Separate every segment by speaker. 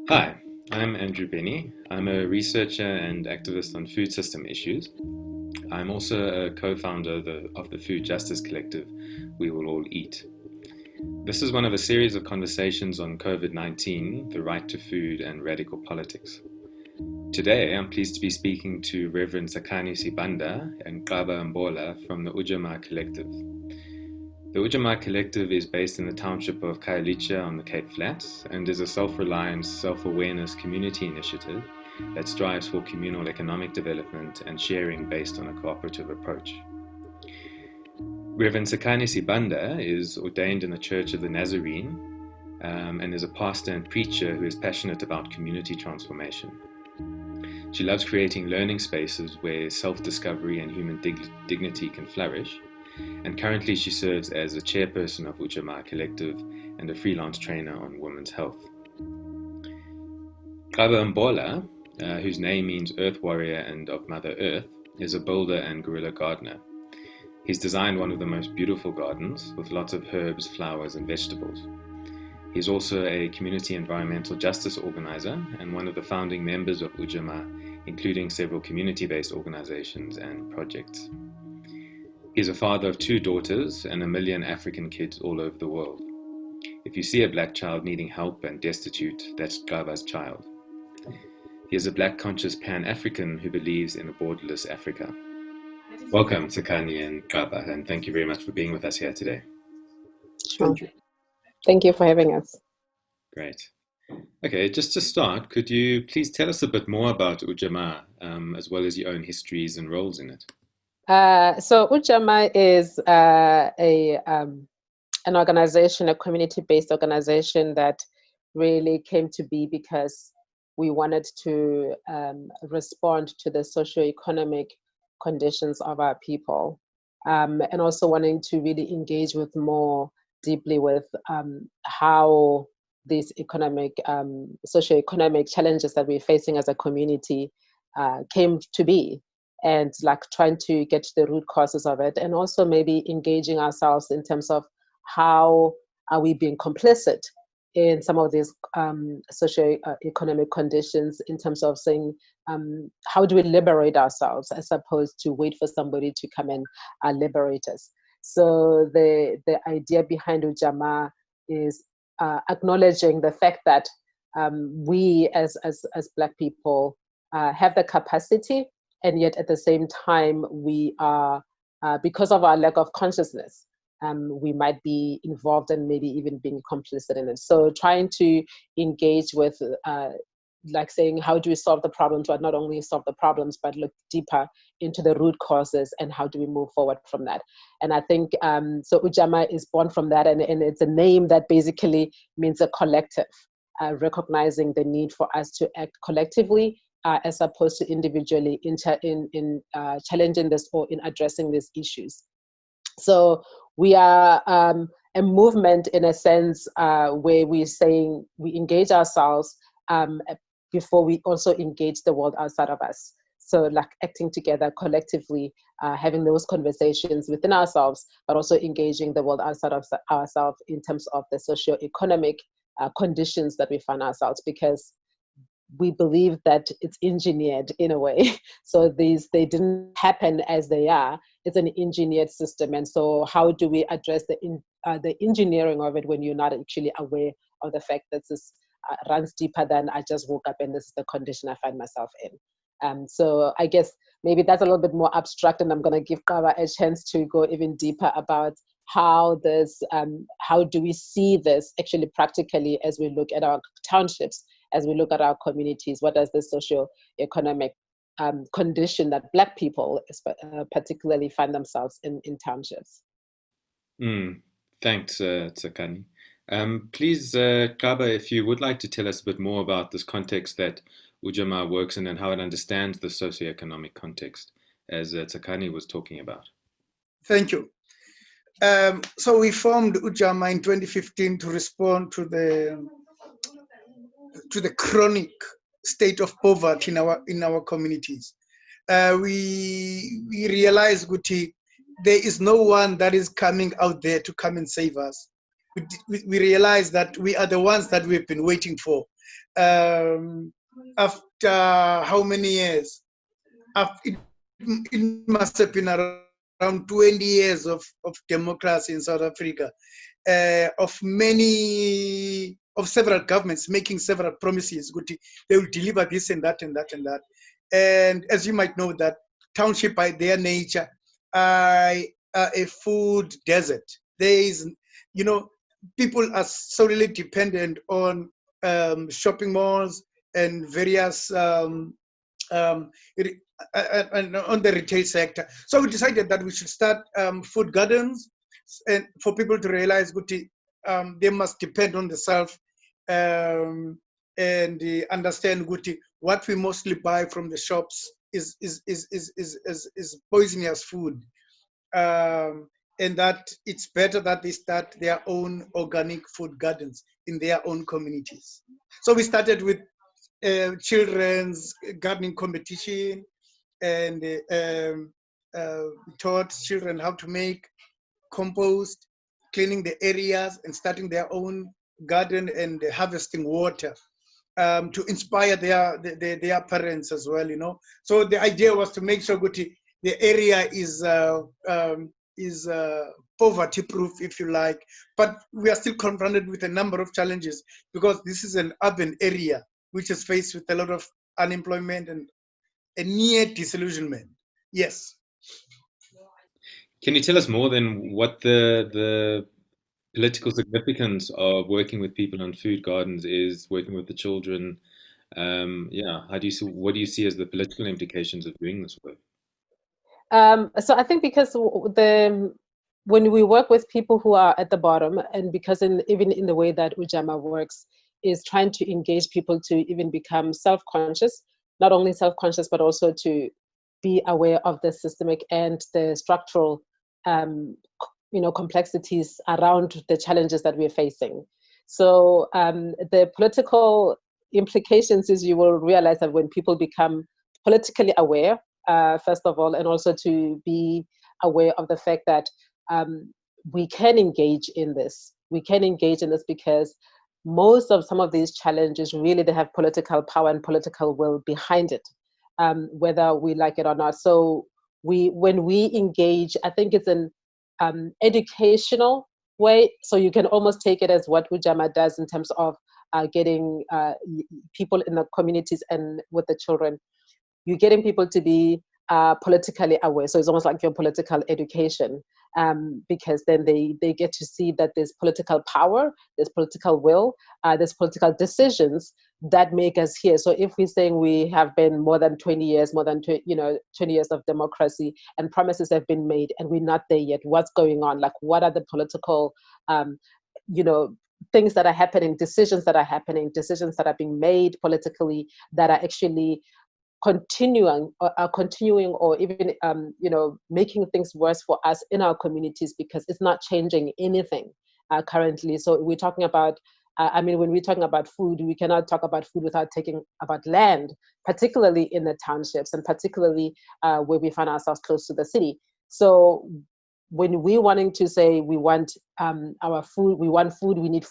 Speaker 1: Hi, I'm Andrew Bennie. I'm a researcher and activist on food system issues. I'm also a co-founder of the Food Justice Collective, We Will All Eat. This is one of a series of conversations on COVID-19, the right to food, and radical politics. Today, I'm pleased to be speaking to Reverend Tsakane Sibanda and Qaba Mbola from the Ujamaa Collective. The Ujamaa Collective is based in the township of Khayelitsha on the Cape Flats and is a self-reliance, self-awareness community initiative that strives for communal economic development and sharing based on a cooperative approach. Reverend Tsakane Sibanda is ordained in the Church of the Nazarene and is a pastor and preacher who is passionate about community transformation. She loves creating learning spaces where self-discovery and human dignity can flourish. And currently she serves as a chairperson of Ujamaa Collective and a freelance trainer on women's health. Qaba Mbola, whose name means earth warrior and of Mother Earth, is a builder and guerrilla gardener. He's designed one of the most beautiful gardens with lots of herbs, flowers and vegetables. He's also a community environmental justice organizer and one of the founding members of Ujamaa, including several community-based organizations and projects. He's a father of 2 daughters and 1 million African kids all over the world. If you see a black child needing help and destitute, that's Qaba's child. He is a black conscious Pan-African who believes in a borderless Africa. Welcome, Tsakani and Qaba, and thank you very much for being with us here today.
Speaker 2: Sure. Thank you for having us.
Speaker 1: Great. Okay, just to start, could you please tell us a bit more about Ujamaa, as well as your own histories and roles in it?
Speaker 2: So Ujamaa is an organization, a community-based organization that really came to be because we wanted to respond to the socio-economic conditions of our people, and also wanting to really engage with more deeply with how these economic, socio-economic challenges that we're facing as a community came to be, and like trying to get to the root causes of it, and also maybe engaging ourselves in terms of how are we being complicit in some of these socio-economic conditions, in terms of saying, how do we liberate ourselves as opposed to wait for somebody to come and liberate us. So the idea behind Ujamaa is acknowledging the fact that we as Black people have the capacity, and yet at the same time we are, because of our lack of consciousness, we might be involved and maybe even being complicit in it. So trying to engage with like saying, how do we solve the problems, but not only solve the problems, but look deeper into the root causes and how do we move forward from that. And I think, so Ujamaa is born from that, and it's a name that basically means a collective, recognizing the need for us to act collectively as opposed to individually in challenging this or in addressing these issues. So we are a movement in a sense where we're saying we engage ourselves before we also engage the world outside of us. So like acting together collectively, having those conversations within ourselves, but also engaging the world outside of ourselves in terms of the socio-economic conditions that we find ourselves, because we believe that it's engineered in a way. So they didn't happen as they are. It's an engineered system. And so how do we address the engineering of it when you're not actually aware of the fact that this runs deeper than I just woke up and this is the condition I find myself in. So I guess maybe that's a little bit more abstract, and I'm going to give Qaba a chance to go even deeper about how this, how do we see this actually practically as we look at our townships, as we look at our communities. What does the socio-economic condition that Black people particularly find themselves in townships?
Speaker 1: Thanks, Tsakani. Please, Qaba, if you would like to tell us a bit more about this context that Ujamaa works in and how it understands the socioeconomic context, as Tsakani was talking about.
Speaker 3: Thank you. So we formed Ujamaa in 2015 to respond to the chronic state of poverty in our communities. We realized, Guti, there is no one that is coming out there to come and save us. We realize that we are the ones that we've been waiting for. After how many years? It must have been around 20 years of democracy in South Africa, of several governments making several promises. They will deliver this and that and that and that. And as you might know, that township by their nature are a food desert. There is, people are solely dependent on shopping malls and various and on the retail sector. So we decided that we should start food gardens, and for people to realize they must depend on the self, and understand what we mostly buy from the shops is poisonous food, and that it's better that they start their own organic food gardens in their own communities. So we started with children's gardening competition, and taught children how to make compost, cleaning the areas and starting their own garden, and harvesting water, to inspire their parents as well, So the idea was to make sure the area is poverty proof, if you like, but we are still confronted with a number of challenges because this is an urban area which is faced with a lot of unemployment and a near disillusionment. Yes.
Speaker 1: Can you tell us more then what the political significance of working with people on food gardens is, working with the children? How do you see, what do you see as the political implications of doing this work?
Speaker 2: So I think because when we work with people who are at the bottom, and because even in the way that Ujamaa works, is trying to engage people to even become self-conscious, not only self-conscious, but also to be aware of the systemic and the structural complexities around the challenges that we're facing. So the political implications is, you will realize that when people become politically aware, first of all, and also to be aware of the fact that we can engage in this. We can engage in this because some of these challenges really, they have political power and political will behind it, whether we like it or not. So when we engage, I think it's an educational way. So you can almost take it as what Ujamaa does in terms of getting people in the communities and with the children. You're getting people to be politically aware. So it's almost like your political education, because then they get to see that there's political power, there's political will, there's political decisions that make us here. So if we're saying we have been more than 20 years, 20 years of democracy, and promises have been made, and we're not there yet, what's going on? Like, what are the political, things that are happening, decisions that are being made politically that are actually continuing or even making things worse for us in our communities, because it's not changing anything currently. So we're talking about when we're talking about food, we cannot talk about food without talking about land, particularly in the townships, and particularly where we find ourselves close to the city. So when we're wanting to say we want our food, we need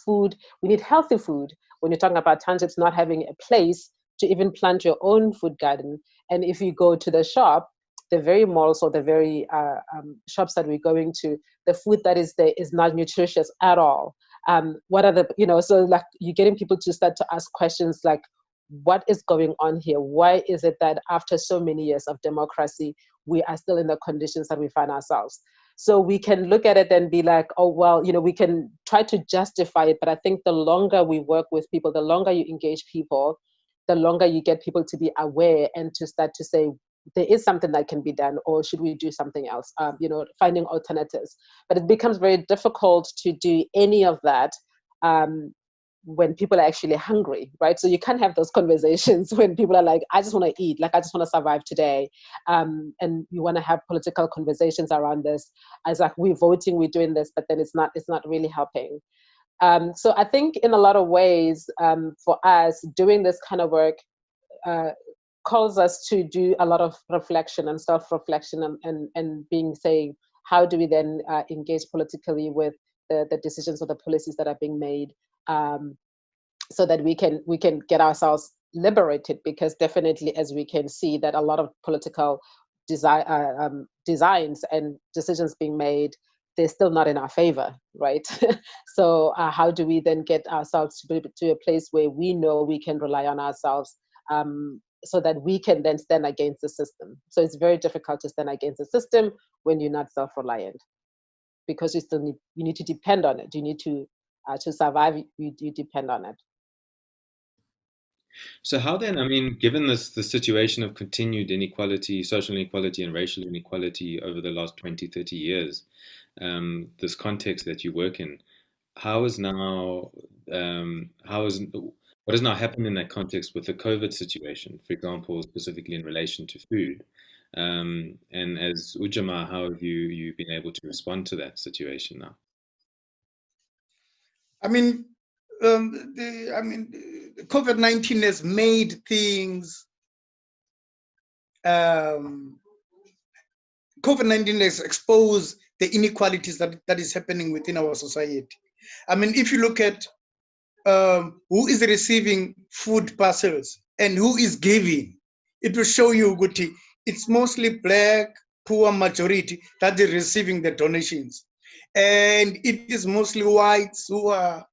Speaker 2: healthy food. When you're talking about townships not having a place to even plant your own food garden. And if you go to the shop, the very malls or the very shops that we're going to, the food that is there is not nutritious at all. What are so like you're getting people to start to ask questions like, what is going on here? Why is it that after so many years of democracy, we are still in the conditions that we find ourselves? So we can look at it and be like, oh, well, we can try to justify it. But I think the longer we work with people, the longer you engage people, the longer you get people to be aware and to start to say, there is something that can be done, or should we do something else? Finding alternatives. But it becomes very difficult to do any of that when people are actually hungry, right? So you can't have those conversations when people are like, I just want to eat, like I just want to survive today. And you want to have political conversations around this. As like, we're voting, we're doing this, but then it's not really helping. So I think in a lot of ways, for us, doing this kind of work calls us to do a lot of reflection and self-reflection and saying, how do we then engage politically with the decisions or the policies that are being made? so that we can get ourselves liberated, because definitely, as we can see, that a lot of political designs and decisions being made, they're still not in our favor, right? So how do we then get ourselves to a place where we know we can rely on ourselves, so that we can then stand against the system? So it's very difficult to stand against the system when you're not self-reliant, because you need to depend on it. You need to survive, you depend on it.
Speaker 1: So how then, I mean, given the situation of continued inequality, social inequality and racial inequality over the last 20, 30 years, this context that you work in, how is now, what has now happened in that context with the COVID situation, for example, specifically in relation to food? And as Ujamaa, how have you been able to respond to that situation now?
Speaker 3: I mean, COVID-19 has made things. COVID-19 has exposed the inequalities that is happening within our society. I mean, if you look at who is receiving food parcels and who is giving, it will show you, Guti, it's mostly black, poor majority that is receiving the donations. And it is mostly whites who are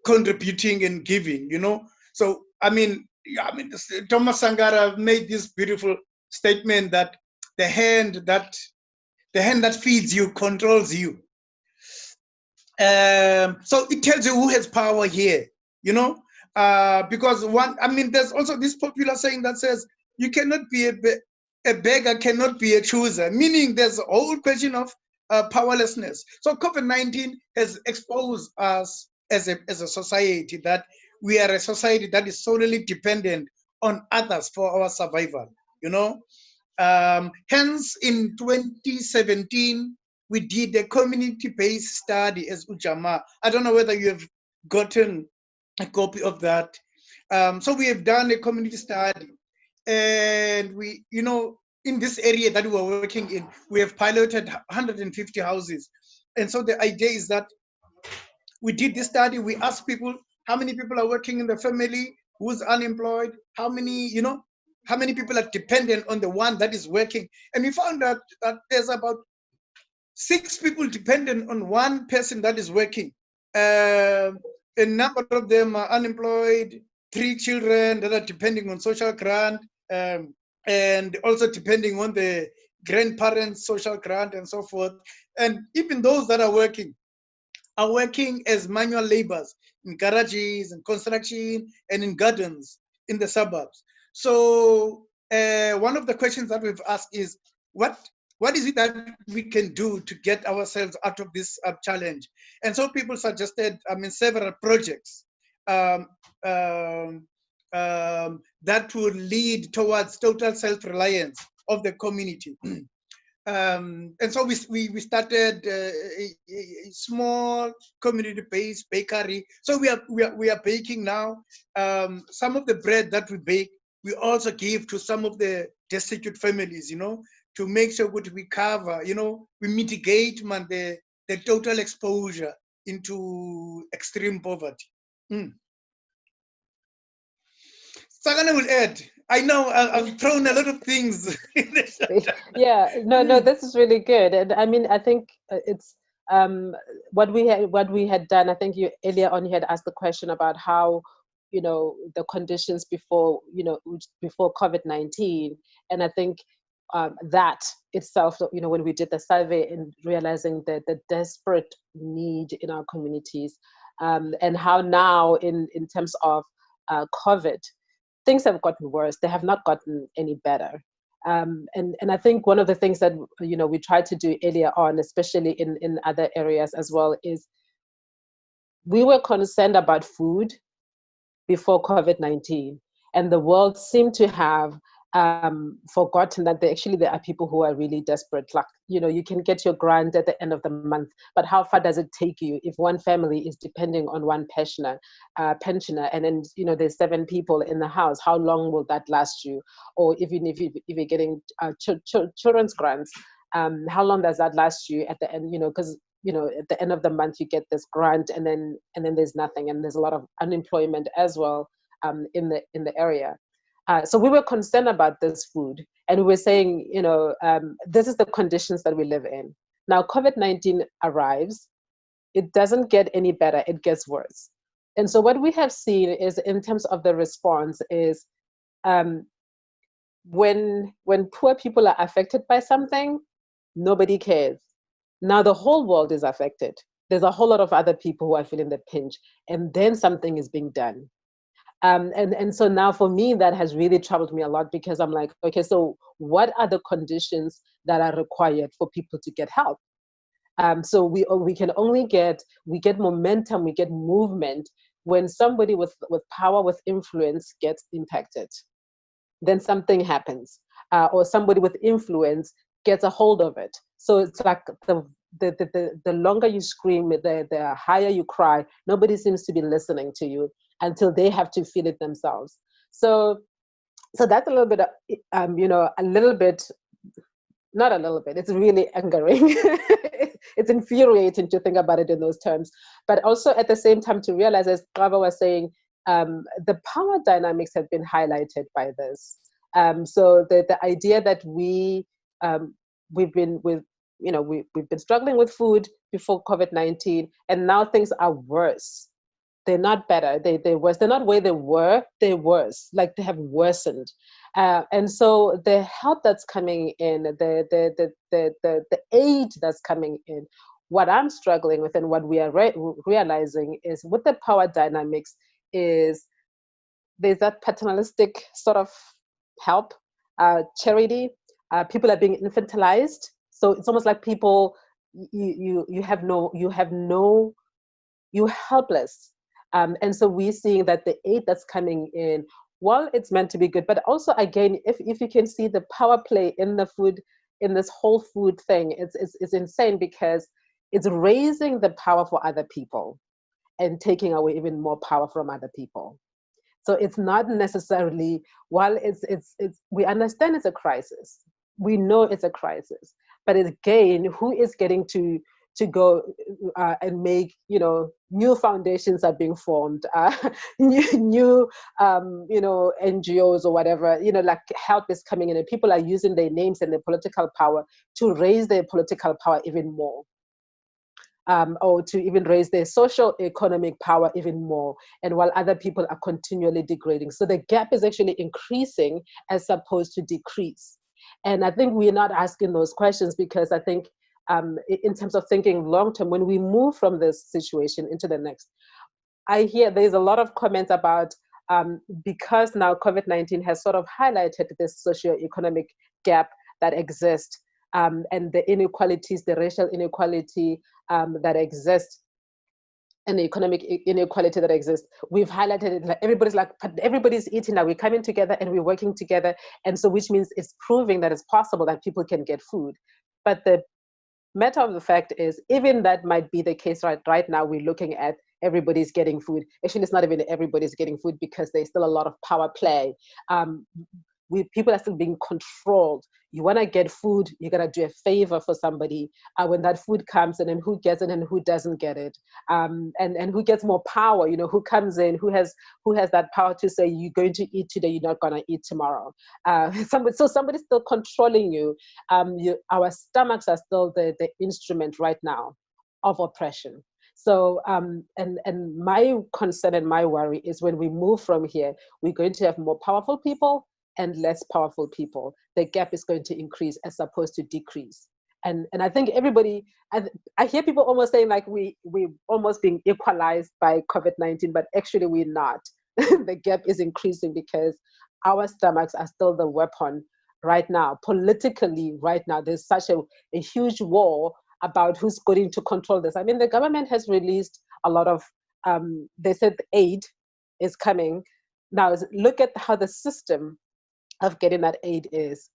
Speaker 3: contributing and giving, you know. So Thomas Sangara made this beautiful statement that the hand that feeds you controls you. So it tells you who has power here, you know. Because there's also this popular saying that says you cannot be a beggar cannot be a chooser, meaning there's a whole question of powerlessness. So COVID-19 has exposed us as a society that we are a society that is solely dependent on others for our survival, you know. Hence, in 2017, we did a community-based study as Ujamaa. I don't know whether you have gotten a copy of that. So we have done a community study, and we, you know, in this area that we were working in, we have piloted 150 houses. And so the idea is that we did this study, we asked people how many people are working in the family, who's unemployed, how many people are dependent on the one that is working. And we found out that there's about 6 people dependent on one person that is working. A number of them are unemployed, 3 children that are depending on social grant, and also depending on the grandparents' social grant and so forth. And even those that are working as manual laborers in garages and construction and in gardens in the suburbs. So one of the questions that we've asked is, what is it that we can do to get ourselves out of this challenge? And so people suggested, several projects that would lead towards total self-reliance of the community. And so we started a small community-based bakery. So we are baking now. Some of the bread that we bake, we also give to some of the destitute families, you know, to make sure that we cover, you know, we mitigate the total exposure into extreme poverty. Tsakane will add. I know I've thrown a lot of things.
Speaker 2: Yeah, no, this is really good. And I mean, I think it's what we had done. I think you earlier on you had asked the question about how, you know, the conditions before COVID-19, and I think that itself, you know, when we did the survey and realizing that the desperate need in our communities, and how now in terms of COVID, things have gotten worse. They have not gotten any better. And I think one of the things that, you know, we tried to do earlier on, especially in other areas as well, is we were concerned about food before COVID-19, and the world seemed to have forgotten that there are people who are really desperate. Like, you know, you can get your grant at the end of the month, but how far does it take you if one family is depending on one pensioner, and then, you know, there's 7 people in the house? How long will that last you? Or even if you're getting children's grants, how long does that last you at the end? You know, because at the end of the month you get this grant, and then there's nothing, and there's a lot of unemployment as well in the area. So we were concerned about this food, and we were saying, this is the conditions that we live in. Now COVID-19 arrives, it doesn't get any better, it gets worse. And so what we have seen is, in terms of the response, is when poor people are affected by something, nobody cares. Now the whole world is affected. There's a whole lot of other people who are feeling the pinch, and then something is being done. And so now for me, that has really troubled me a lot, because I'm like, okay, so what are the conditions that are required for people to get help? So we can only get momentum, we get movement when somebody with power, with influence gets impacted. Then something happens, or somebody with influence gets a hold of it. So it's like the longer you scream, the higher you cry. Nobody seems to be listening to you until they have to feel it themselves. So that's a little bit, a little bit, not a little bit, it's really angering. It's infuriating to think about it in those terms. But also at the same time to realize, as Qaba was saying, the power dynamics have been highlighted by this. So the idea that we've been struggling with food before COVID-19, and now things are worse. They're not better. They're worse. They're not where they were. They're worse. Like, they have worsened. And so the help that's coming in, the aid that's coming in, what I'm struggling with and what we are realizing is, with the power dynamics, is there's that paternalistic sort of help, charity. People are being infantilized. So it's almost like people, you're helpless. And so we're seeing that the aid that's coming in, well, it's meant to be good, but also, again, if you can see the power play in the food, in this whole food thing, it's insane, because it's raising the power for other people and taking away even more power from other people. So it's not necessarily, while we understand it's a crisis, we know it's a crisis, but again, who is getting to go and make, new foundations are being formed, new NGOs or whatever, like help is coming in, and people are using their names and their political power to raise their political power even more. Or to even raise their social economic power even more, and while other people are continually degrading. So the gap is actually increasing as opposed to decrease. And I think we're not asking those questions, because I think in terms of thinking long term, when we move from this situation into the next, I hear there's a lot of comments about because now COVID-19 has sort of highlighted this socioeconomic gap that exists, and the inequalities, the racial inequality that exists, and the economic inequality that exists. We've highlighted it. Like, everybody's eating now. We're coming together and we're working together, and so which means it's proving that it's possible that people can get food. But the matter of the fact is, even that might be the case right now, we're looking at everybody's getting food. Actually, it's not even everybody's getting food, because there's still a lot of power play. People are still being controlled. You want to get food, you got to do a favor for somebody. When that food comes in, and who gets it and who doesn't get it, and who gets more power, who comes in, who has that power to say, you're going to eat today, you're not going to eat tomorrow. So somebody's still controlling you. Our stomachs are still the instrument right now of oppression. So, and my concern and my worry is, when we move from here, we're going to have more powerful people and less powerful people. The gap is going to increase as opposed to decrease. And I think everybody, I hear people almost saying like we're almost being equalized by COVID-19, but actually we're not. The gap is increasing because our stomachs are still the weapon right now. Politically, right now, there's such a huge war about who's going to control this. I mean, the government has released a lot of, they said aid is coming. Now, look at how the system of getting that aid is.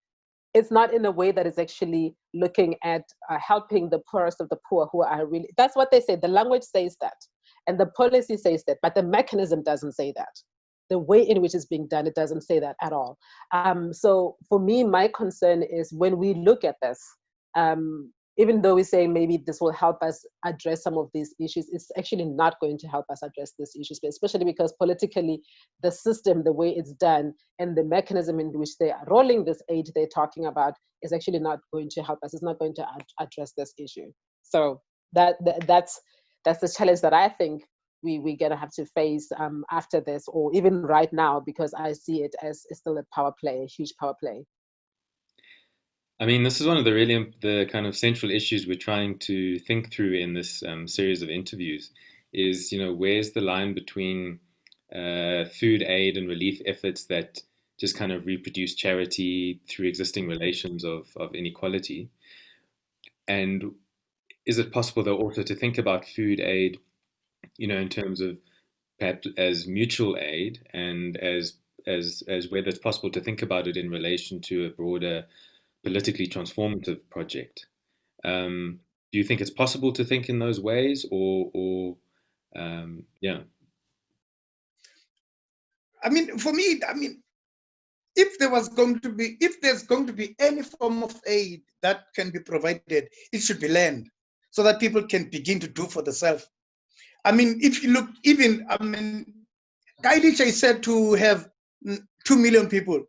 Speaker 2: It's not in a way that is actually looking at helping the poorest of the poor, who are really, that's what they say. The language says that, and the policy says that, but the mechanism doesn't say that. The way in which it's being done, it doesn't say that at all. So for me, my concern is, when we look at this, even though we say maybe this will help us address some of these issues, it's actually not going to help us address these issues, especially because politically, the system, the way it's done, and the mechanism in which they are rolling this aid they're talking about is actually not going to help us. It's not going to address this issue. So that's the challenge that I think we're going to have to face after this, or even right now, because I see it as still a power play, a huge power play.
Speaker 1: I mean, this is one of the kind of central issues we're trying to think through in this series of interviews is, where's the line between food aid and relief efforts that just kind of reproduce charity through existing relations of inequality? And is it possible, though, also to think about food aid, in terms of perhaps as mutual aid, and as whether it's possible to think about it in relation to a broader politically transformative project? Do you think it's possible to think in those ways, or yeah?
Speaker 3: I mean, for me, if there's going to be any form of aid that can be provided, it should be land, so that people can begin to do for themselves. I mean, if you look, Khayelitsha is said to have 2 million people,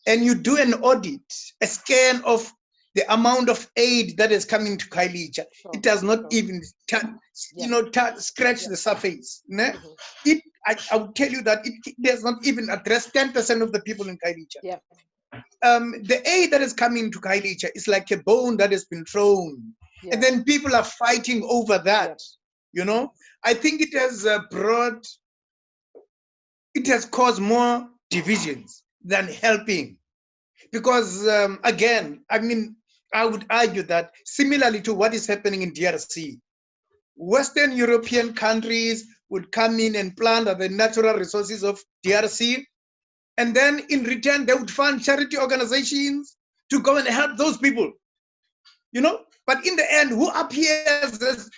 Speaker 3: and you do an audit, a scan of the amount of aid that is coming to Khayelitsha, it does not even scratch the surface. I would tell you that it does not even address 10% of the people in Khayelitsha.
Speaker 2: Yeah.
Speaker 3: The aid that is coming to Khayelitsha is like a bone that has been thrown, and then people are fighting over that. I think it has it has caused more divisions than helping, because again, I would argue that similarly to what is happening in DRC, Western European countries would come in and plunder the natural resources of DRC, and then in return they would fund charity organizations to go and help those people. But in the end, who appears as,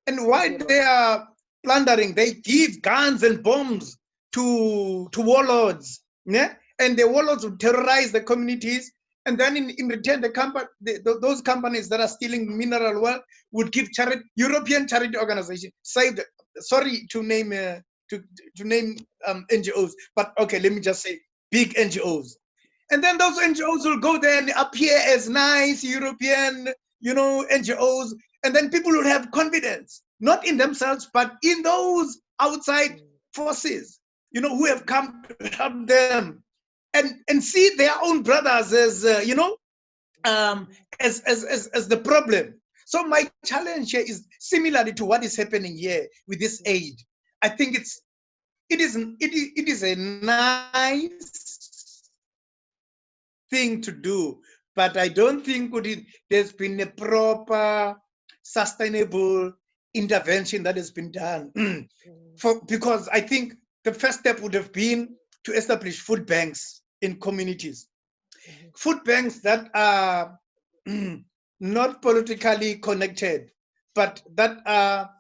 Speaker 3: and why they are plundering? They give guns and bombs to warlords, and the warlords would terrorize the communities, and then in return, those companies that are stealing mineral wealth would give European charity organizations. Sorry to name NGOs, but okay, let me just say big NGOs. And then those NGOs will go there and appear as nice European, NGOs, and then people will have confidence, not in themselves, but in those outside forces, who have come to help them, and see their own brothers as, as the problem. So my challenge here is similarly to what is happening here with this aid. I think it is a nice thing to do, but I don't think there's been a proper, sustainable intervention that has been done. Because I think the first step would have been to establish food banks in communities. Food banks that are not politically connected, but that are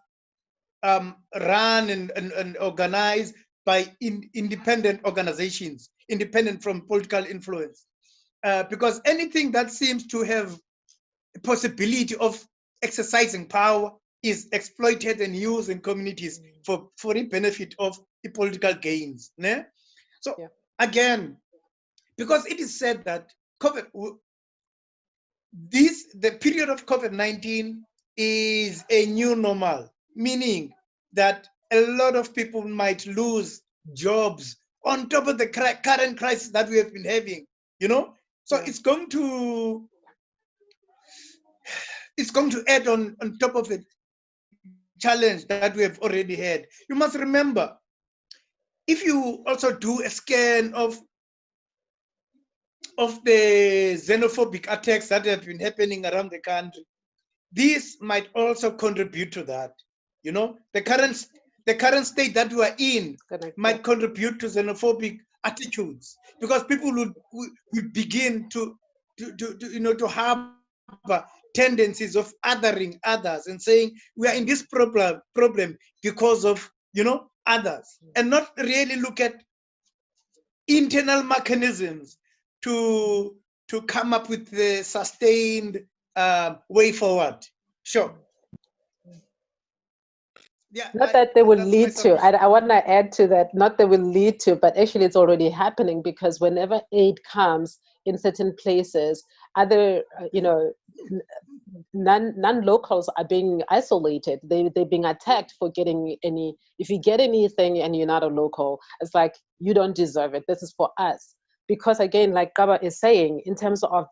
Speaker 3: run and organized by independent organizations, independent from political influence. Because anything that seems to have a possibility of exercising power is exploited and used in communities for the benefit of the political gains. So again, because it is said that the period of COVID-19 is a new normal, meaning that a lot of people might lose jobs on top of the current crisis that we have been having, So it's going to add on top of the challenge that we have already had. You must remember, if you also do a scan of the xenophobic attacks that have been happening around the country, this might also contribute to that. The current state that we are in might contribute to xenophobic attitudes, because people would begin to have tendencies of othering others and saying we are in this problem because of others, and not really look at internal mechanisms to come up with the sustained way forward. Sure. Yeah.
Speaker 2: Not that they will
Speaker 3: That's my
Speaker 2: lead to,
Speaker 3: submission.
Speaker 2: I want to add to that, not they will lead to, but actually it's already happening, because whenever aid comes in certain places, other, non-locals are being isolated. They're being attacked for getting any, if you get anything and you're not a local, it's like, you don't deserve it. This is for us. Because again, like Qaba is saying, in terms of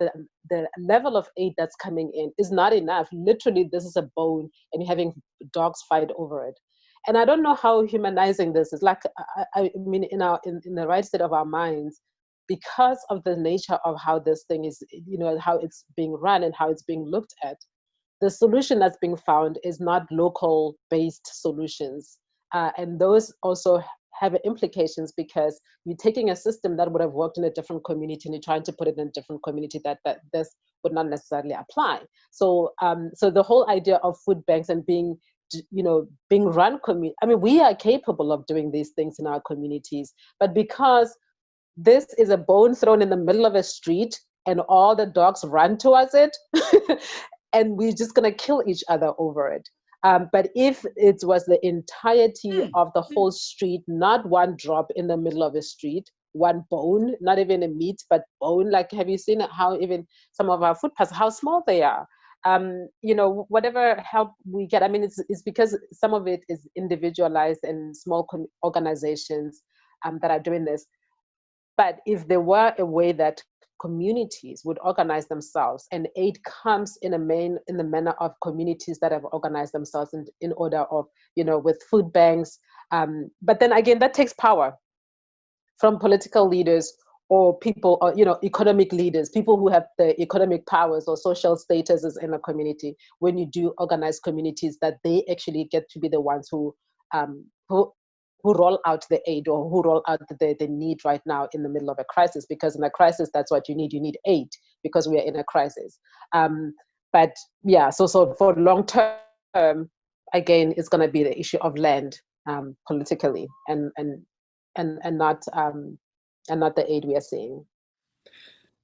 Speaker 2: the level of aid that's coming in is not enough. Literally, this is a bone and you're having dogs fight over it. And I don't know how humanizing this is. Like, I mean, in the right state of our minds, because of the nature of how this thing is, how it's being run and how it's being looked at, the solution that's being found is not local based solutions. And those also have implications, because you're taking a system that would have worked in a different community and you're trying to put it in a different community that this would not necessarily apply. So so the whole idea of food banks and being run I mean, we are capable of doing these things in our communities, but because this is a bone thrown in the middle of a street and all the dogs run towards it, and we're just going to kill each other over it. But if it was the entirety of the whole street, not one drop in the middle of a street, one bone, not even a meat, but bone, like, have you seen how even some of our food paths, how small they are? Whatever help we get, I mean, it's because some of it is individualized and small organizations that are doing this. But if there were a way that communities would organize themselves, and aid comes in the manner of communities that have organized themselves in order of, with food banks. But then again, that takes power from political leaders or people, or economic leaders, people who have the economic powers or social statuses in a community. When you do organize communities, that they actually get to be the ones who roll out the aid, or who roll out the need right now in the middle of a crisis. Because in a crisis, that's what you need aid, because we are in a crisis. But yeah, so for long term, again, it's going to be the issue of land, politically, and not the aid we are seeing.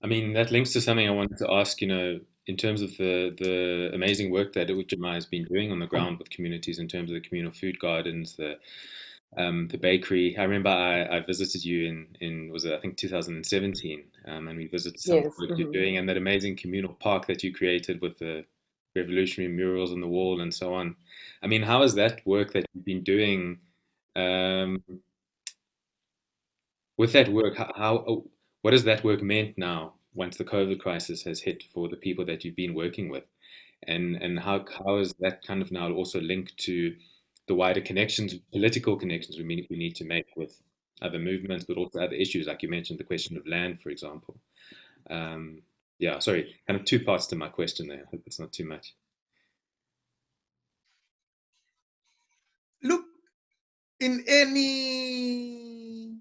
Speaker 1: I mean, that links to something I wanted to ask, in terms of the amazing work that Ujamaa has been doing on the ground with communities, in terms of the communal food gardens, the bakery. I remember I visited you in was it, I think 2017, and we visited some of
Speaker 2: Yes.
Speaker 1: the work you're doing, and that amazing communal park that you created with the revolutionary murals on the wall and so on. I mean, how is that work that you've been doing, with that work, what has that work meant now once the COVID crisis has hit for the people that you've been working with? And how is that kind of now also linked to the wider connections, political connections we need to make with other movements, but also other issues, like you mentioned, the question of land, for example. Yeah, sorry, kind of two parts to my question there. I hope it's not too much.
Speaker 3: Look, in any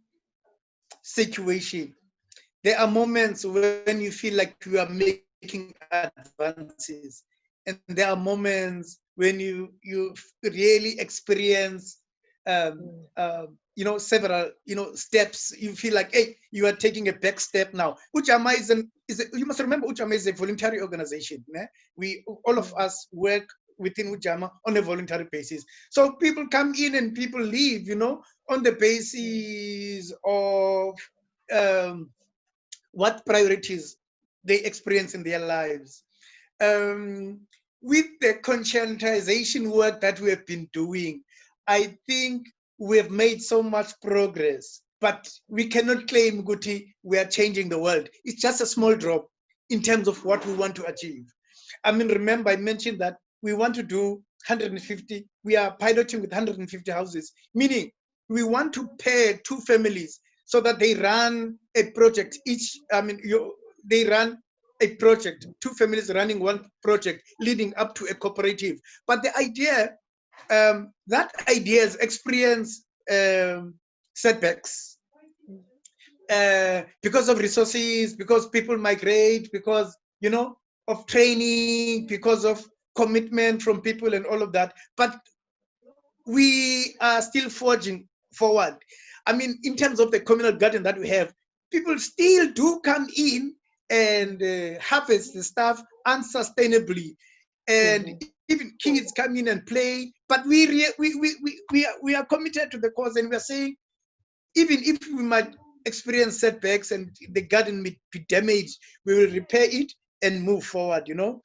Speaker 3: situation, there are moments when you feel like you are making advances, and there are moments when you really experience several steps. You feel like, hey, you are taking a back step now. Ujamaa you must remember, Ujamaa is a voluntary organization. All of us work within Ujamaa on a voluntary basis. So people come in and people leave, on the basis of what priorities they experience in their lives. With the conscientization work that we have been doing, I think we have made so much progress, but we cannot claim, Guti, we are changing the world. It's just a small drop in terms of what we want to achieve. I mean, remember I mentioned that we want to do 150, we are piloting with 150 houses, meaning we want to pair two families so that they run a project they run a project, two families running one project, leading up to a cooperative. But the idea, that idea has experienced setbacks because of resources, because people migrate, because of training, because of commitment from people and all of that. But we are still forging forward. I mean, in terms of the communal garden that we have, people still do come in and harvest the stuff unsustainably, and even kids come in and play. But we are committed to the cause, and we are saying, even if we might experience setbacks and the garden may be damaged, we will repair it and move forward, you know.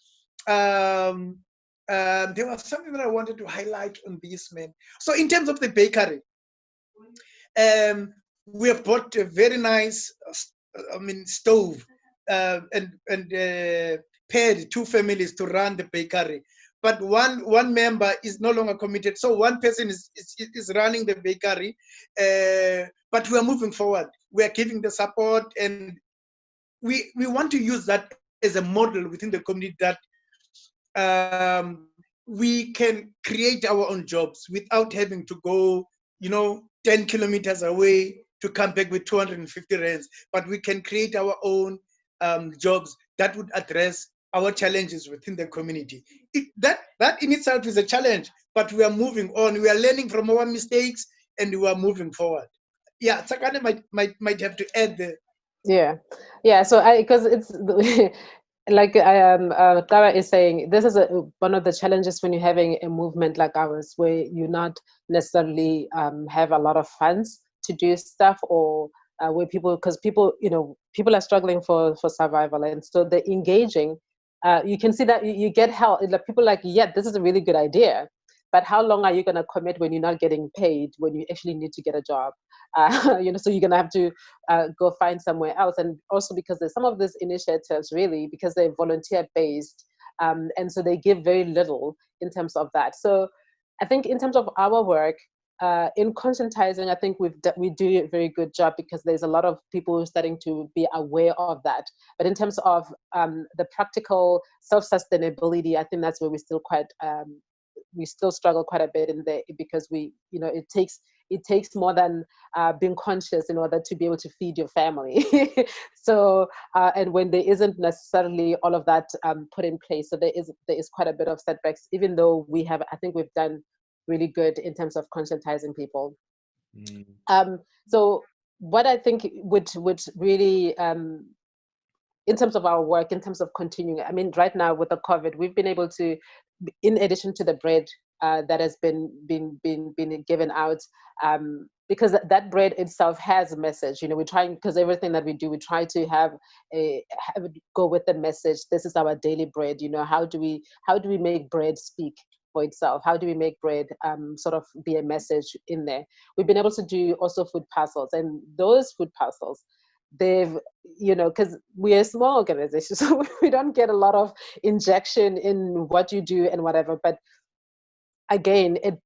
Speaker 3: There was something that I wanted to highlight on this, man. So in terms of the bakery, we have bought a very nice, stove, and paid 2 families to run the bakery. But one member is no longer committed. So one person is running the bakery, but we are moving forward. We are giving the support, and we want to use that as a model within the community, that we can create our own jobs without having to go, 10 kilometers away to come back with 250 rands. But we can create our own jobs that would address our challenges within the community. That in itself is a challenge, but we are moving on. We are learning from our mistakes, and we are moving forward. Yeah, Tsakane might have to add the.
Speaker 2: Yeah. So because it's like Qaba is saying, this is one of the challenges when you're having a movement like ours, where you not necessarily have a lot of funds to do stuff, or where people are struggling for survival, and so they're engaging. You can see that you get help. Like, people like, yeah, this is a really good idea, but how long are you going to commit when you're not getting paid, when you actually need to get a job? So you're going to have to go find somewhere else. And also because there's some of these initiatives, really, because they're volunteer based, and so they give very little in terms of that. So I think in terms of our work, in conscientizing, I think we do a very good job, because there's a lot of people starting to be aware of that. But in terms of the practical self-sustainability, I think that's where we still struggle quite a bit in there, because it takes more than being conscious in order to be able to feed your family. So and when there isn't necessarily all of that put in place, so there is quite a bit of setbacks, even though I think we've done really good in terms of conscientizing people. So what I think would really in terms of our work, in terms of continuing, I mean, right now with the COVID, we've been able to, in addition to the bread that has been given out, because that bread itself has a message. We're trying, because everything that we do, we try to have it go with the message. This is our daily bread. How do we make bread speak for itself? How do we make bread sort of be a message in there? We've been able to do also food parcels, and those food parcels, they've, because we're a small organization, so we don't get a lot of injection in what you do and whatever, but again, it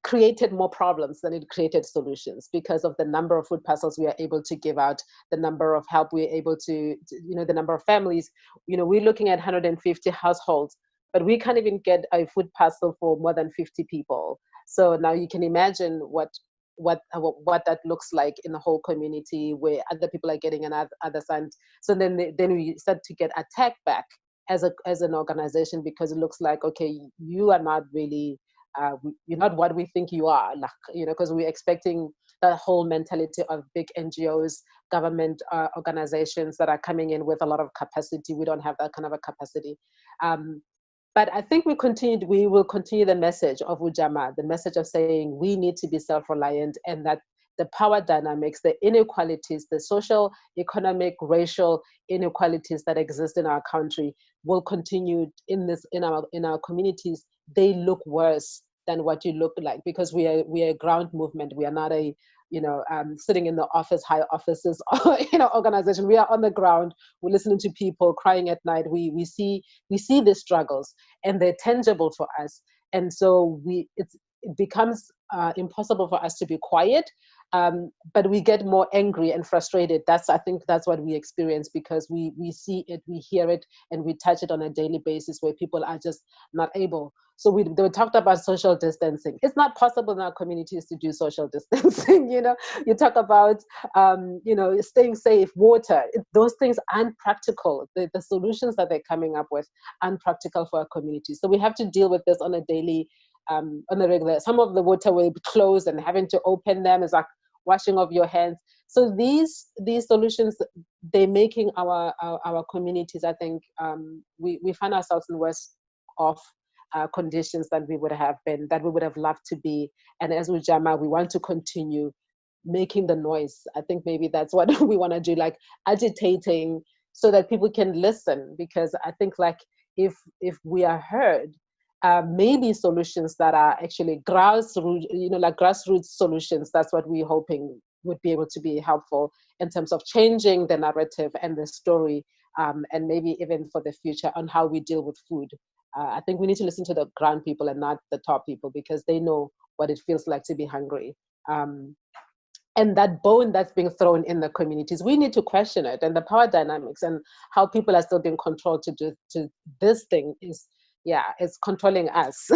Speaker 2: created more problems than it created solutions, because of the number of food parcels we are able to give out, the number of help we're able to the number of families. We're looking at 150 households, but we can't even get a food parcel for more than 50 people. So now you can imagine what that looks like in the whole community, where other people are getting another side. So then we start to get attacked back as an organization, because it looks like, okay, you are not really you're not what we think you are, like, because we're expecting that whole mentality of big NGOs, government organizations that are coming in with a lot of capacity. We don't have that kind of a capacity. But I think we will continue the message of Ujamaa, the message of saying we need to be self-reliant, and that the power dynamics, the inequalities, the social, economic, racial inequalities that exist in our country will continue in our communities. They look worse than what you look like, because we are a ground movement. We are not a sitting in the high offices organization. We are on the ground. We're listening to people crying at night. We see the struggles, and they're tangible for us. And so it becomes impossible for us to be quiet, but we get more angry and frustrated. I think that's what we experience, because we see it, we hear it, and we touch it on a daily basis, where people are just not able. So they talked about social distancing. It's not possible in our communities to do social distancing. You talk about staying safe, water. Those things aren't practical. The solutions that they're coming up with aren't practical for our community. So we have to deal with this on a daily, on a regular. Some of the water will be closed, and having to open them is like, washing of your hands. So these solutions, they're making our communities, I think, we find ourselves in worse off conditions than we would have been, that we would have loved to be. And as Ujamaa, we want to continue making the noise. I think maybe that's what we want to do, like agitating so that people can listen, because I think like if we are heard, maybe solutions that are actually grassroots, like grassroots solutions, that's what we're hoping would be able to be helpful in terms of changing the narrative and the story, and maybe even for the future on how we deal with food. I think we need to listen to the ground people and not the top people, because they know what it feels like to be hungry. And that bone that's being thrown in the communities, we need to question it. And the power dynamics and how people are still being controlled to this thing is, it's controlling us.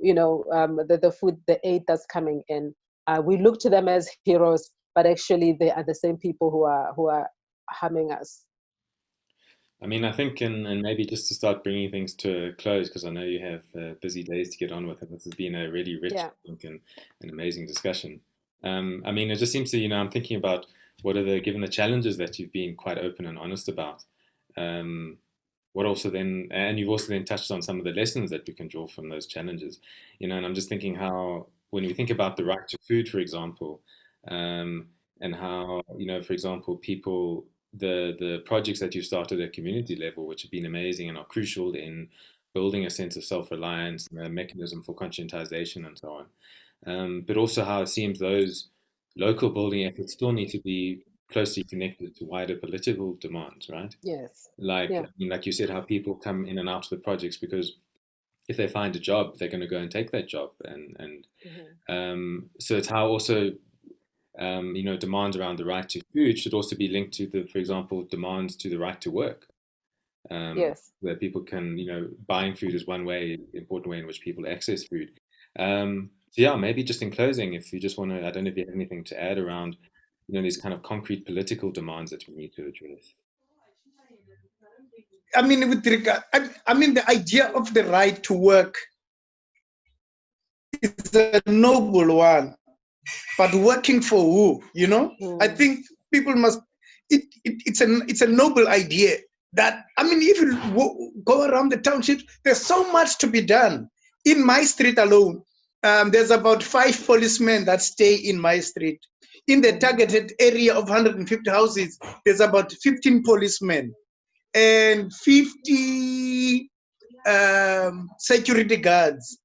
Speaker 2: The food, the aid that's coming in. We look to them as heroes, but actually they are the same people who are harming us.
Speaker 1: I mean, I think, and maybe just to start bringing things to a close, because I know you have busy days to get on with, and this has been a really rich, I think, and an amazing discussion. I mean, it just seems to, I'm thinking about given the challenges that you've been quite open and honest about, what also then, and you've also then touched on some of the lessons that we can draw from those challenges, and I'm just thinking how, when we think about the right to food, for example, and how, for example, people, the projects that you started at community level, which have been amazing and are crucial in building a sense of self-reliance, a mechanism for conscientization and so on. But also how it seems those local building efforts still need to be closely connected to wider political demands, right?
Speaker 2: Yes.
Speaker 1: Like, like you said, how people come in and out of the projects because if they find a job, they're going to go and take that job. So it's how also, demands around the right to food should also be linked to for example, demands to the right to work.
Speaker 2: Yes.
Speaker 1: Where people can, buying food is one important way in which people access food. Maybe just in closing, if you just want to, I don't know if you have anything to add around, these kind of concrete political demands that we need to address.
Speaker 3: I mean, with regard, the idea of the right to work is a noble one, but working for who? I think people must. It's a noble idea. That, if you go around the township, there's so much to be done. In my street alone, there's about 5 policemen that stay in my street. In the targeted area of 150 houses, there's about 15 policemen and 50 security guards.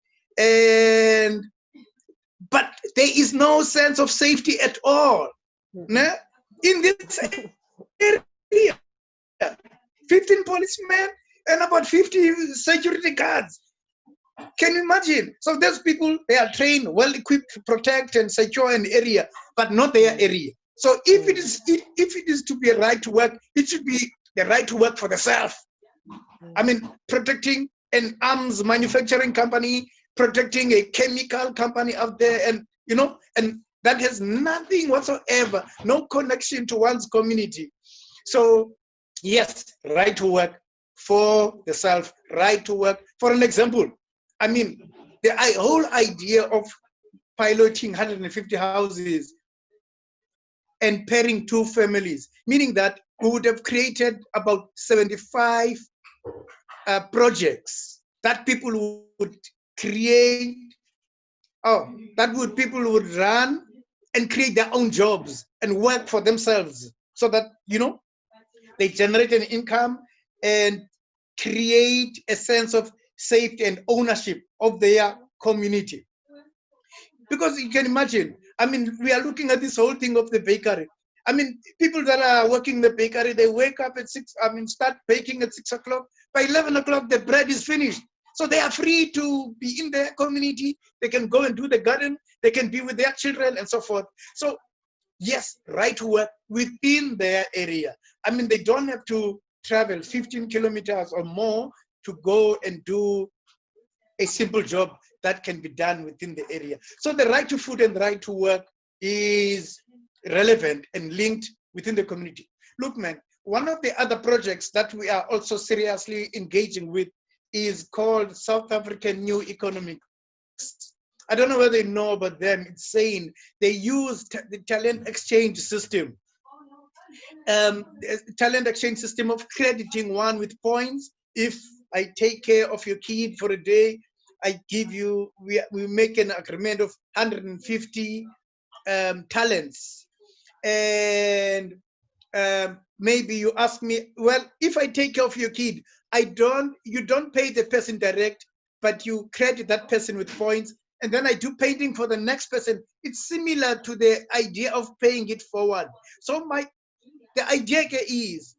Speaker 3: But there is no sense of safety at all. In this area, 15 policemen and about 50 security guards. Can you imagine? So those people, they are trained, well equipped to protect and secure an area, but not their area. So if it is to be a right to work, it should be the right to work for the self. Protecting an arms manufacturing company, protecting a chemical company out there, and that has nothing whatsoever, no connection to one's community. So yes, right to work for the self, right to work. For an example, the whole idea of piloting 150 houses and pairing 2 families, meaning that we would have created about 75 projects that people would create, people would run and create their own jobs and work for themselves, so that they generate an income and create a sense of safety and ownership of their community. Because you can imagine, we are looking at this whole thing of the bakery. People that are working in the bakery, they wake up at 6, start baking at 6 o'clock. By 11 o'clock, the bread is finished. So they are free to be in their community. They can go and do the garden. They can be with their children and so forth. So yes, right to work within their area. They don't have to travel 15 kilometers or more to go and do a simple job that can be done within the area. So the right to food and the right to work is relevant and linked within the community. Look, man, one of the other projects that we are also seriously engaging with is called South African New Economics. I don't know whether you know about them. It's saying they use the talent exchange system. Talent exchange system of crediting one with points. If I take care of your kid for a day, I give you, we make an agreement of 150 talents. And maybe you ask me, well, if I take care of your kid, you don't pay the person direct, but you credit that person with points, and then I do painting for the next person. It's similar to the idea of paying it forward. So the idea is,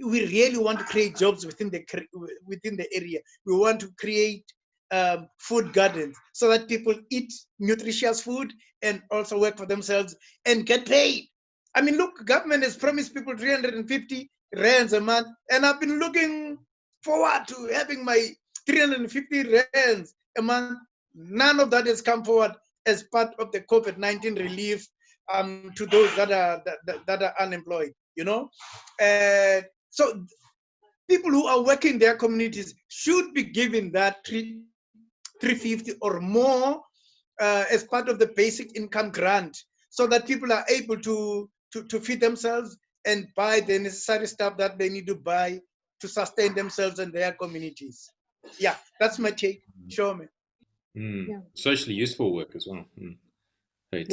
Speaker 3: we really want to create jobs within the area. We want to create food gardens so that people eat nutritious food and also work for themselves and get paid. I mean, look, government has promised people 350 rands a month, and I've been looking forward to having my 350 rands a month. None of that has come forward as part of the COVID-19 relief to those that are unemployed. So people who are working in their communities should be given that 350 or more as part of the basic income grant, so that people are able to feed themselves and buy the necessary stuff that they need to buy to sustain themselves and their communities. Yeah, that's my take. Show me.
Speaker 2: Yeah.
Speaker 1: Socially useful work as well. Right,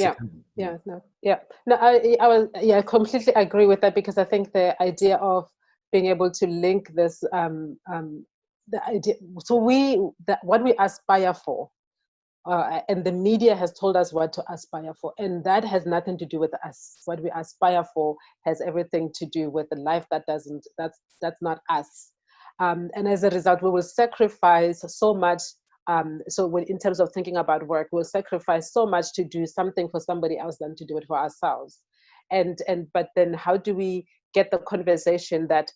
Speaker 2: Yeah, no, I completely agree with that, because I think the idea of being able to link this, the idea, so what we aspire for, and the media has told us what to aspire for, and that has nothing to do with us. What we aspire for has everything to do with the life that's not us, and as a result, we will sacrifice so much. So in terms of thinking about work, we'll sacrifice so much to do something for somebody else than to do it for ourselves. But then how do we get the conversation that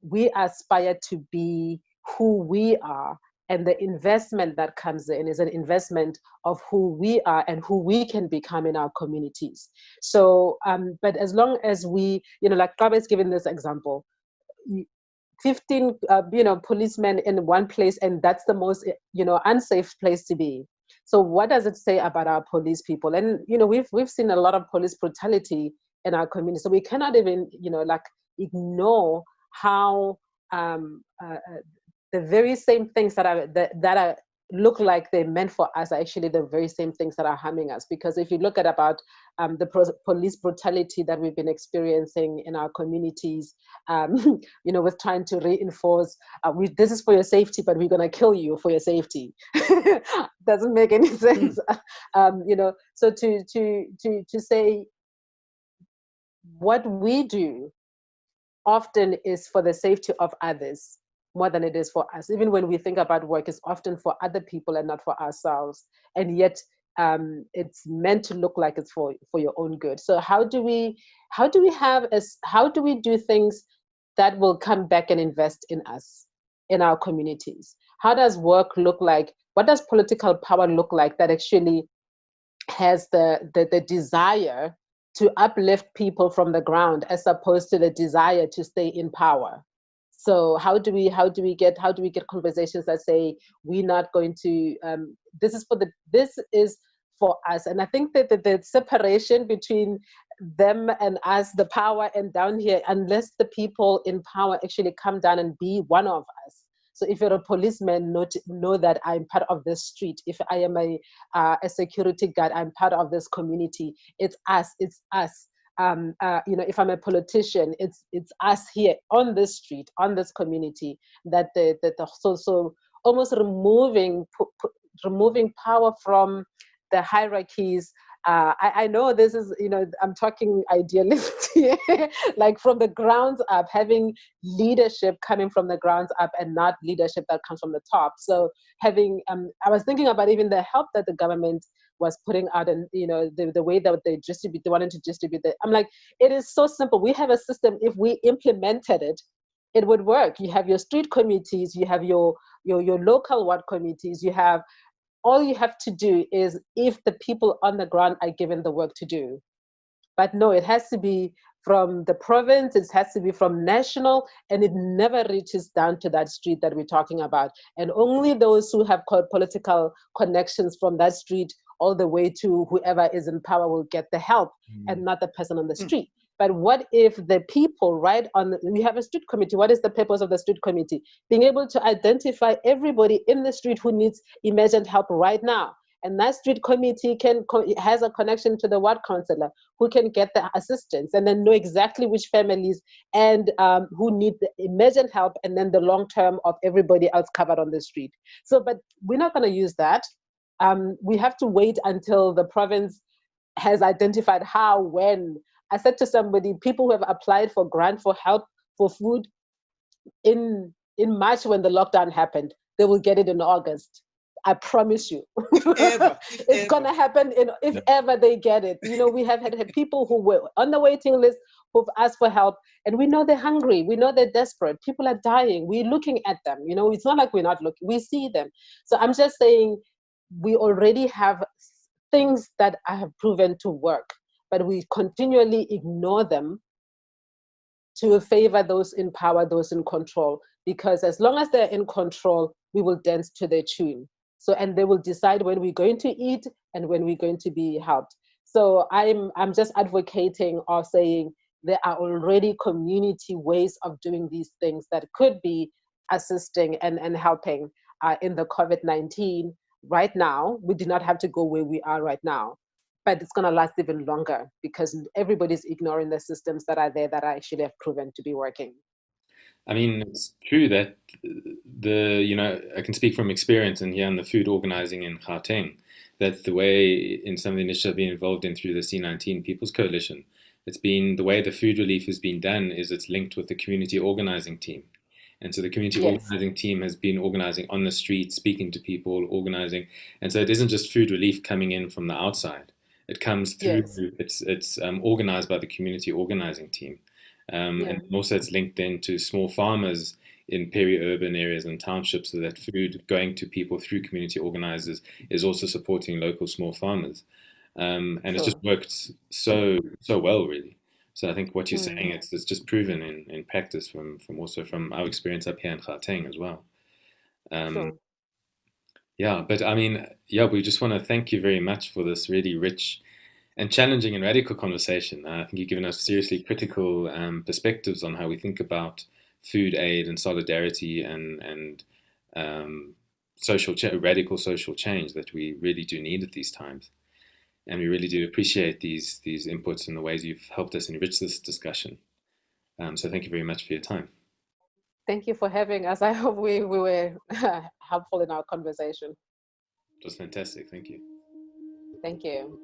Speaker 2: we aspire to be who we are, and the investment that comes in is an investment of who we are and who we can become in our communities. So, but as long as we, like Qaba is giving this example, 15 policemen in one place, and that's the most unsafe place to be. So what does it say about our police people? And we've seen a lot of police brutality in our community, so we cannot even ignore how the very same things that look like they're meant for us are actually the very same things that are harming us. Because if you look at about the police brutality that we've been experiencing in our communities, with trying to reinforce, this is for your safety, but we're going to kill you for your safety. Doesn't make any sense. So to say what we do often is for the safety of others more than it is for us. Even when we think about work, it's often for other people and not for ourselves. And yet it's meant to look like it's for your own good. So how do we do things that will come back and invest in us, in our communities? How does work look like? What does political power look like that actually has the desire to uplift people from the ground, as opposed to the desire to stay in power? So how do we get conversations that say we're not going to this is for us? And I think that the separation between them and us, the power and down here, unless the people in power actually come down and be one of us. So if you're a policeman, know that I'm part of this street. If I am a security guard, I'm part of this community. It's us. If I'm a politician, it's us here on this street, on this community, that so almost removing power from the hierarchies. I know this is, I'm talking idealistic, like from the grounds up, having leadership coming from the grounds up and not leadership that comes from the top. So having, I was thinking about even the help that the government was putting out, and the way that they wanted to distribute it. I'm like, it is so simple. We have a system. If we implemented it, it would work. You have your street committees, you have your local ward committees, all you have to do is if the people on the ground are given the work to do. But no, it has to be from the province, it has to be from national, and it never reaches down to that street that we're talking about. And only those who have political connections from that street all the way to whoever is in power will get the help, and not the person on the street. But what if the people, we have a street committee. What is the purpose of the street committee? Being able to identify everybody in the street who needs emergent help right now. And that street committee has a connection to the ward councillor who can get the assistance and then know exactly which families and who need the emergent help, and then the long term of everybody else covered on the street. So, but we're not going to use that. We have to wait until the province has identified how, when. I said to somebody, people who have applied for grant for help for food in March when the lockdown happened, they will get it in August. I promise you. It's going to happen if ever they get it. You know, we have had people who were on the waiting list who've asked for help, and we know they're hungry. We know they're desperate. People are dying. We're looking at them. You know, it's not like we're not looking. We see them. So I'm just saying we already have things that have proven to work, but we continually ignore them to favor those in power, those in control, because as long as they're in control, we will dance to their tune. So, and they will decide when we're going to eat and when we're going to be helped. So I'm just advocating or saying there are already community ways of doing these things that could be assisting and helping in the COVID-19 right now. We do not have to go where we are right now, but it's going to last even longer because everybody's ignoring the systems that are there that actually have proven to be working.
Speaker 1: I mean, it's true that I can speak from experience and here in the food organizing in Gauteng, that the way in some of the initiatives I've been involved in through the C19 People's Coalition, it's been the way the food relief has been done is it's linked with the community organizing team. And so the community organizing team has been organizing on the street, speaking to people, organizing. And so it isn't just food relief coming in from the outside. It comes through, it's organized by the community organizing team. And also it's linked into small farmers in peri-urban areas and townships, so that food going to people through community organizers is also supporting local small farmers. And it's just worked so well, really. So I think what you're saying, it's just proven in practice from our experience up here in Gauteng as well. Yeah, but I mean, we just want to thank you very much for this really rich and challenging and radical conversation. I think you've given us seriously critical perspectives on how we think about food aid and solidarity and radical social change that we really do need at these times. And we really do appreciate these inputs and the ways you've helped us enrich this discussion. So thank you very much for your time.
Speaker 2: Thank you for having us. I hope we were helpful in our conversation.
Speaker 1: It was fantastic. Thank you.
Speaker 2: Thank you.